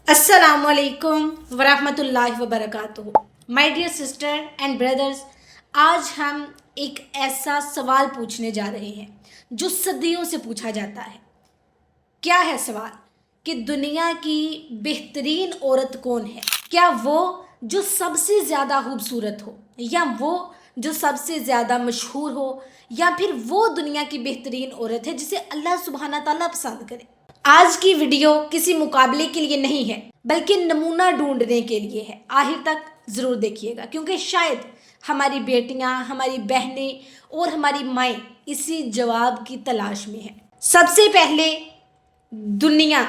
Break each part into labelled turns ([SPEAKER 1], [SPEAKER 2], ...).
[SPEAKER 1] अस्सलामु अलैकुम वरहमतुल्लाहि वबरकातुहू। My dear sister and brothers, आज हम एक ऐसा सवाल पूछने जा रहे हैं जो सदियों से पूछा जाता है। क्या है सवाल? कि दुनिया की बेहतरीन औरत कौन है? क्या वो जो सबसे ज़्यादा खूबसूरत हो, या वो जो सबसे ज़्यादा मशहूर हो, या फिर वो दुनिया की बेहतरीन औरत है जिसे अल्लाह सुब्हाना ताला पसंद करे। आज की वीडियो किसी मुकाबले के लिए नहीं है, बल्कि नमूना ढूंढने के लिए है। आखिर तक ज़रूर देखिएगा, क्योंकि शायद हमारी बेटियां, हमारी बहनें और हमारी माएँ इसी जवाब की तलाश में हैं। सबसे पहले, दुनिया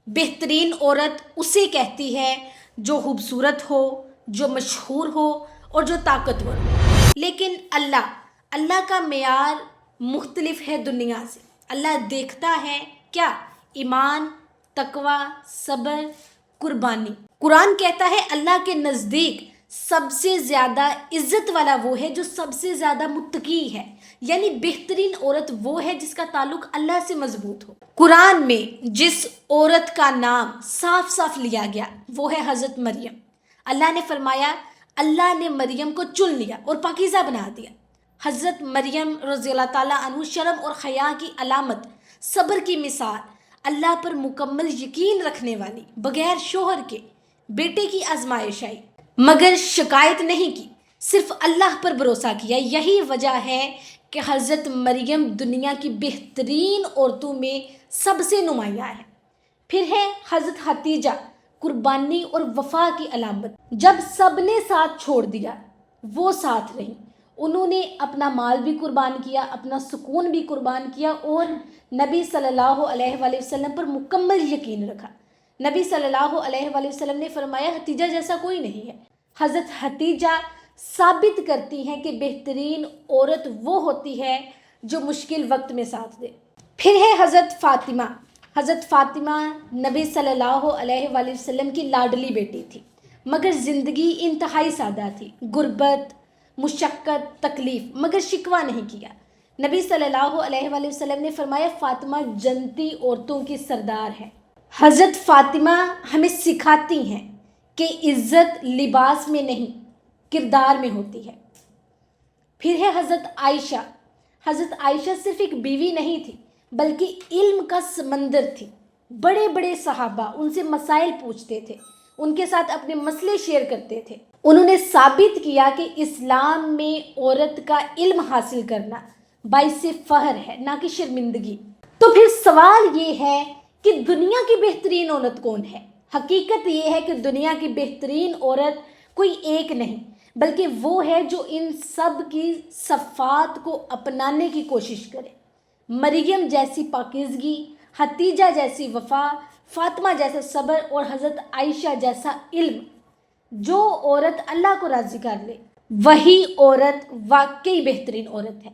[SPEAKER 1] बेहतरीन औरत उसे कहती है जो खूबसूरत हो, जो मशहूर हो और जो ताकतवर हो। लेकिन अल्लाह का मेयार मुख्तलिफ है दुनिया से। अल्लाह देखता है क्या? ईमान, तकवा, सब्र, कुर्बानी। कुरान कहता है अल्लाह के नज़दीक सबसे ज़्यादा इज्जत वाला वो है जो सबसे ज़्यादा मुत्तकी है, यानी बेहतरीन औरत वो है जिसका ताल्लुक अल्लाह से मजबूत हो। कुरान में जिस औरत का नाम साफ साफ लिया गया वो है हज़रत मरियम। अल्लाह ने फरमाया, अल्लाह ने मरियम को चुन लिया और पाकीज़ा बना दिया। हज़रत मरियम रज़ियल्लाहु ताला अन्हु शर्म और हया की अलामत, सब्र की मिसाल, अल्लाह पर मुकम्मल यकीन रखने वाली, बगैर शोहर के बेटे की आजमाइश आई, मगर शिकायत नहीं की, सिर्फ अल्लाह पर भरोसा किया। यही वजह है कि हज़रत मरियम दुनिया की बेहतरीन औरतों में सबसे नुमाया है। फिर है हज़रत हतीजा, कुर्बानी और वफा की अलामत। जब सब ने साथ छोड़ दिया वो साथ रही। उन्होंने अपना माल भी कुर्बान किया, अपना सुकून भी कुर्बान किया और नबी सल्लल्लाहु अलैहि वसल्लम पर मुकम्मल यकीन रखा। नबी सल्लल्लाहु अलैहि वसल्लम ने फरमाया, हतीजा जैसा कोई नहीं है। हज़रत हतीजा साबित करती हैं कि बेहतरीन औरत वो होती है जो मुश्किल वक्त में साथ दे। फिर है हज़रत फ़ातिमा। हज़रत फ़ातिमा नबी सल्लल्लाहु अलैहि वसल्लम की लाडली बेटी थी, मगर ज़िंदगी इंतहाई सादा थी। गुर्बत, मुशक्क़त, तकलीफ़, मगर शिकवा नहीं किया। नबी सल्लल्लाहु अलैहि वसल्लम ने फरमाया, फ़ातिमा जन्नती औरतों की सरदार है। हज़रत फ़ातिमा हमें सिखाती हैं कि इज़्ज़त लिबास में नहीं, किरदार में होती है। फिर है हज़रत आयशा। हज़रत आयशा सिर्फ एक बीवी नहीं थी, बल्कि इल्म का समंदर थी। बड़े बड़े सहाबा उनसे मसाइल पूछते थे, उनके साथ अपने मसले शेयर करते थे। उन्होंने साबित किया कि इस्लाम में औरत का इल्म हासिल करना बाइसे फ़ख्र है, ना कि शर्मिंदगी। तो फिर सवाल ये है कि दुनिया की बेहतरीन औरत कौन है? हकीकत ये है कि दुनिया की बेहतरीन औरत कोई एक नहीं, बल्कि वो है जो इन सब की सफ़ात को अपनाने की कोशिश करे। मरियम जैसी पाकीज़गी, हतीजा जैसी वफ़ा, फ़ातिमा जैसा सब्र और हज़रत आयशा जैसा इल्म। जो औरत अल्लाह को राज़ी कर ले वही औरत वाकई बेहतरीन औरत है।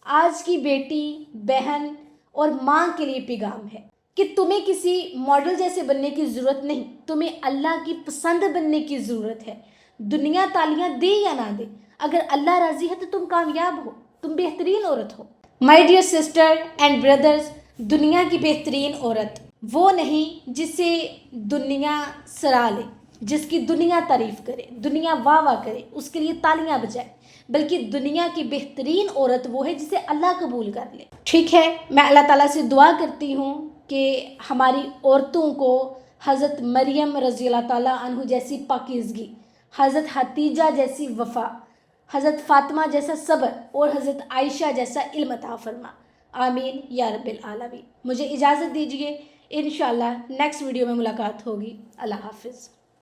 [SPEAKER 1] आज की बेटी, बहन और माँ के लिए पैगाम है कि तुम्हें किसी मॉडल जैसे बनने की ज़रूरत नहीं, तुम्हें अल्लाह की पसंद बनने की ज़रूरत है। दुनिया तालियां दे या ना दे, अगर अल्लाह राज़ी है तो तुम कामयाब हो, तुम बेहतरीन औरत हो। My dear sister and brothers, दुनिया की बेहतरीन औरत वो नहीं जिसे दुनिया सराह ले, जिसकी दुनिया तारीफ़ करे, दुनिया वाह वाह करे, उसके लिए तालियां बजाए, बल्कि दुनिया की बेहतरीन औरत वो है जिसे अल्लाह कबूल कर ले। ठीक है, मैं अल्लाह ताला से दुआ करती हूँ कि हमारी औरतों को हज़रत मरियम रज़ियल्लाहु ताला अन्हु जैसी पाकीज़गी, हज़रत हतीजा जैसी वफ़ा, हज़रत फ़ातिमा जैसा सब्र और हज़रत आयशा जैसा इल्म अता फरमा। आमीन या रब्बिल आलमीन। मुझे इजाज़त दीजिए, इंशाअल्लाह नेक्स्ट वीडियो में मुलाकात होगी। अल्लाह हाफ़िज़।